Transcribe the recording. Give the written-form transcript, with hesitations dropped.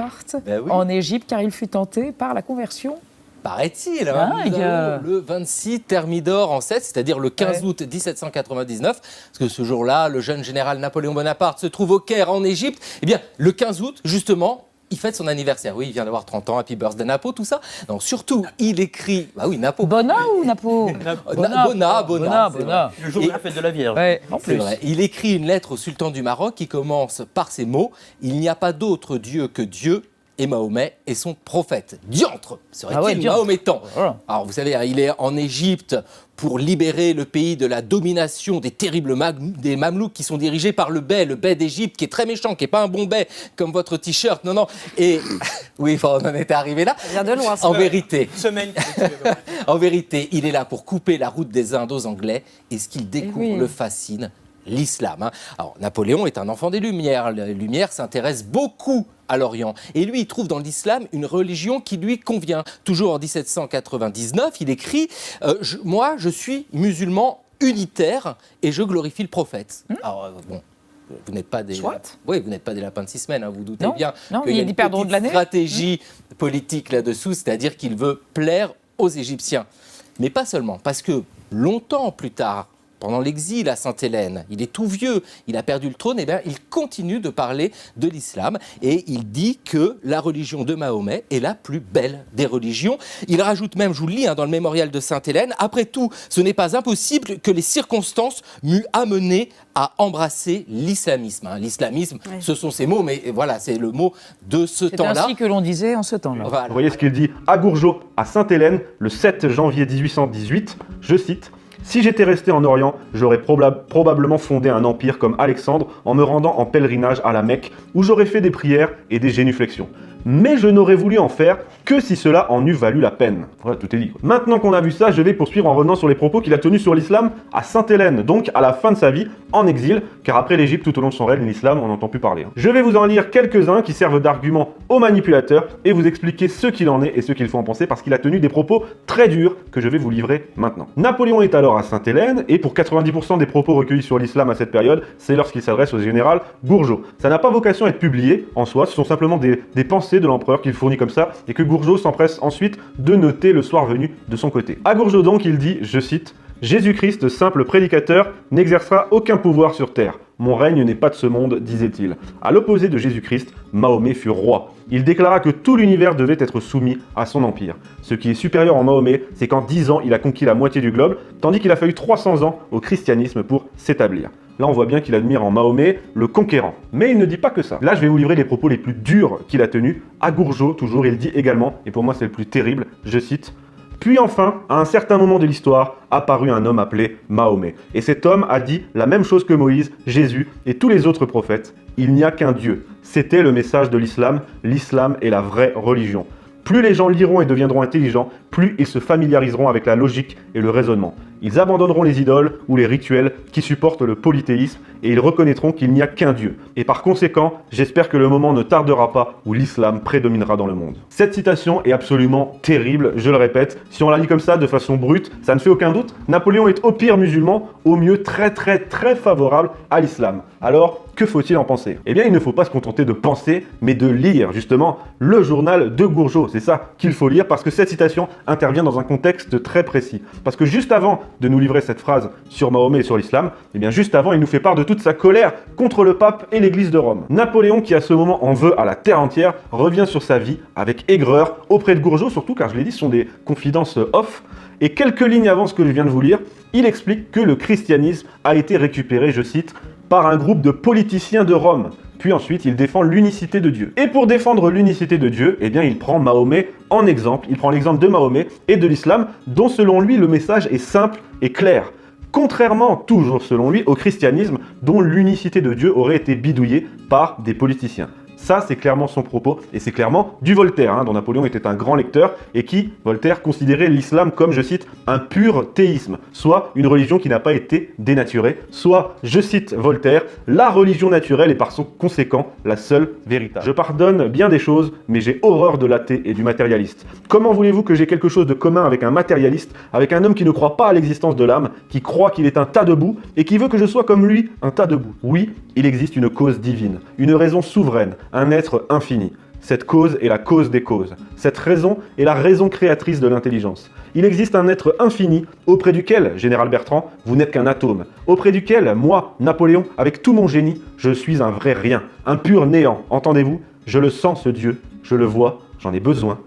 Bonaparte Ben oui. en Égypte, car il fut tenté par la conversion. Paraît-il, Dingue. nous avons le 26 Thermidor en 7, c'est-à-dire le 15 Ouais. août 1799, parce que ce jour-là, le jeune général Napoléon Bonaparte se trouve au Caire en Égypte. Eh bien, le 15 août, justement, il fête son anniversaire. Oui, il vient d'avoir 30 ans, happy birthday Napo, tout ça. Non, surtout, il écrit... Bah oui, Napo. Bonnat ou Napo? Bonnat. c'est vrai. Le jour de la fête de la Vierge. Ouais, en C'est plus. vrai. Il écrit une lettre au sultan du Maroc qui commence par ces mots « Il n'y a pas d'autre Dieu que Dieu et Mahomet est son prophète. » Diantre serait-il diantre. mahométan. Voilà. Alors vous savez, il est en Égypte pour libérer le pays de la domination des terribles des Mamelouks qui sont dirigés par le bey d'Égypte, qui est très méchant, qui n'est pas un bon bey comme votre t-shirt. Non. Et oui, on en était arrivé là. Ça vient de loin, ça. En vérité, Semaine. en vérité, il est là pour couper la route des Indes aux Anglais, et ce qu'il découvre oui. le fascine, l'islam. Alors, Napoléon est un enfant des Lumières. Les Lumières s'intéressent beaucoup à l'Orient. Et lui, il trouve dans l'islam une religion qui lui convient. Toujours en 1799, il écrit Moi, je suis musulman unitaire et je glorifie le prophète. Alors, bon. Vous n'êtes pas des oui, vous n'êtes pas des lapins de 6 semaines, vous doutez bien qu'il y a une perdront de l'année. stratégie politique là-dessous, c'est-à-dire qu'il veut plaire aux Égyptiens. Mais pas seulement, parce que longtemps plus tard, pendant l'exil à Sainte-Hélène, il est tout vieux, il a perdu le trône, et bien il continue de parler de l'islam et il dit que la religion de Mahomet est la plus belle des religions. Il rajoute même, je vous le lis dans le mémorial de Sainte-Hélène, après tout, ce n'est pas impossible que les circonstances m'eût amené à embrasser l'islamisme. L'islamisme, ce sont ces mots, mais voilà, c'est le mot de ce C'est temps-là. ainsi que l'on disait en ce temps-là. Voilà. Vous voyez ce qu'il dit à Gourgeot, à Sainte-Hélène, le 7 janvier 1818, je cite « Si j'étais resté en Orient, j'aurais probablement fondé un empire comme Alexandre en me rendant en pèlerinage à la Mecque, où j'aurais fait des prières et des génuflexions. Mais je n'aurais voulu en faire que si cela en eût valu la peine. » Voilà, tout est dit. Maintenant qu'on a vu ça, je vais poursuivre en revenant sur les propos qu'il a tenus sur l'islam à Sainte-Hélène, donc à la fin de sa vie, en exil, car après l'Égypte, tout au long de son règne, l'islam, on n'entend plus parler. Je vais vous en lire quelques-uns qui servent d'argument aux manipulateurs et vous expliquer ce qu'il en est et ce qu'il faut en penser, parce qu'il a tenu des propos très durs que je vais vous livrer maintenant. Napoléon est alors à Sainte-Hélène, et pour 90% des propos recueillis sur l'islam à cette période, c'est lorsqu'il s'adresse au général Gourgeot. Ça n'a pas vocation à être publié en soi, ce sont simplement des pensées de l'empereur qu'il fournit comme ça, et que Gourgeot s'empresse ensuite de noter le soir venu de son côté. À Gourgeot donc, il dit, je cite, « Jésus-Christ, simple prédicateur, n'exercera aucun pouvoir sur terre. Mon règne n'est pas de ce monde, disait-il. À l'opposé de Jésus-Christ, Mahomet fut roi. Il déclara que tout l'univers devait être soumis à son empire. Ce qui est supérieur en Mahomet, c'est qu'en 10 ans, il a conquis la moitié du globe, tandis qu'il a fallu 300 ans au christianisme pour s'établir. » Là, on voit bien qu'il admire en Mahomet le conquérant. Mais il ne dit pas que ça. Là, je vais vous livrer les propos les plus durs qu'il a tenus. À Gourgeot, toujours, il dit également, et pour moi c'est le plus terrible, je cite, « Puis enfin, à un certain moment de l'histoire, apparut un homme appelé Mahomet. Et cet homme a dit la même chose que Moïse, Jésus et tous les autres prophètes. Il n'y a qu'un Dieu. C'était le message de l'islam. L'islam est la vraie religion. Plus les gens liront et deviendront intelligents, plus ils se familiariseront avec la logique et le raisonnement. Ils abandonneront les idoles ou les rituels qui supportent le polythéisme et ils reconnaîtront qu'il n'y a qu'un Dieu. Et par conséquent, j'espère que le moment ne tardera pas où l'islam prédominera dans le monde. » Cette citation est absolument terrible, je le répète. Si on la lit comme ça, de façon brute, ça ne fait aucun doute. Napoléon est au pire musulman, au mieux très favorable à l'islam. Alors, que faut-il en penser? Eh bien, il ne faut pas se contenter de penser, mais de lire, justement, le journal de Gourgeot. C'est ça qu'il faut lire, parce que cette citation intervient dans un contexte très précis. Parce que juste avant de nous livrer cette phrase sur Mahomet et sur l'islam, eh bien, juste avant, il nous fait part de toute sa colère contre le pape et l'église de Rome. Napoléon, qui à ce moment en veut à la terre entière, revient sur sa vie avec aigreur auprès de Gourgeot, surtout car je l'ai dit, ce sont des confidences off. Et quelques lignes avant ce que je viens de vous lire, il explique que le christianisme a été récupéré, je cite, par un groupe de politiciens de Rome. Puis ensuite, il défend l'unicité de Dieu. Et pour défendre l'unicité de Dieu, eh bien, il prend Mahomet en exemple. Il prend l'exemple de Mahomet et de l'islam, dont selon lui, le message est simple et clair. Contrairement, toujours selon lui, au christianisme, dont l'unicité de Dieu aurait été bidouillée par des politiciens. Ça, c'est clairement son propos, et c'est clairement du Voltaire, dont Napoléon était un grand lecteur, et qui, Voltaire, considérait l'islam comme, je cite, un pur théisme, soit une religion qui n'a pas été dénaturée, soit, je cite Voltaire, la religion naturelle est par son conséquent la seule véritable. Je pardonne bien des choses, mais j'ai horreur de l'athée et du matérialiste. Comment voulez-vous que j'ai quelque chose de commun avec un matérialiste, avec un homme qui ne croit pas à l'existence de l'âme, qui croit qu'il est un tas de boue, et qui veut que je sois comme lui, un tas de boue? Oui, il existe une cause divine, une raison souveraine, un être infini. Cette cause est la cause des causes. Cette raison est la raison créatrice de l'intelligence. Il existe un être infini auprès duquel, général Bertrand, vous n'êtes qu'un atome. Auprès duquel, moi, Napoléon, avec tout mon génie, je suis un vrai rien, un pur néant. Entendez-vous? Je le sens, ce Dieu, je le vois, j'en ai besoin,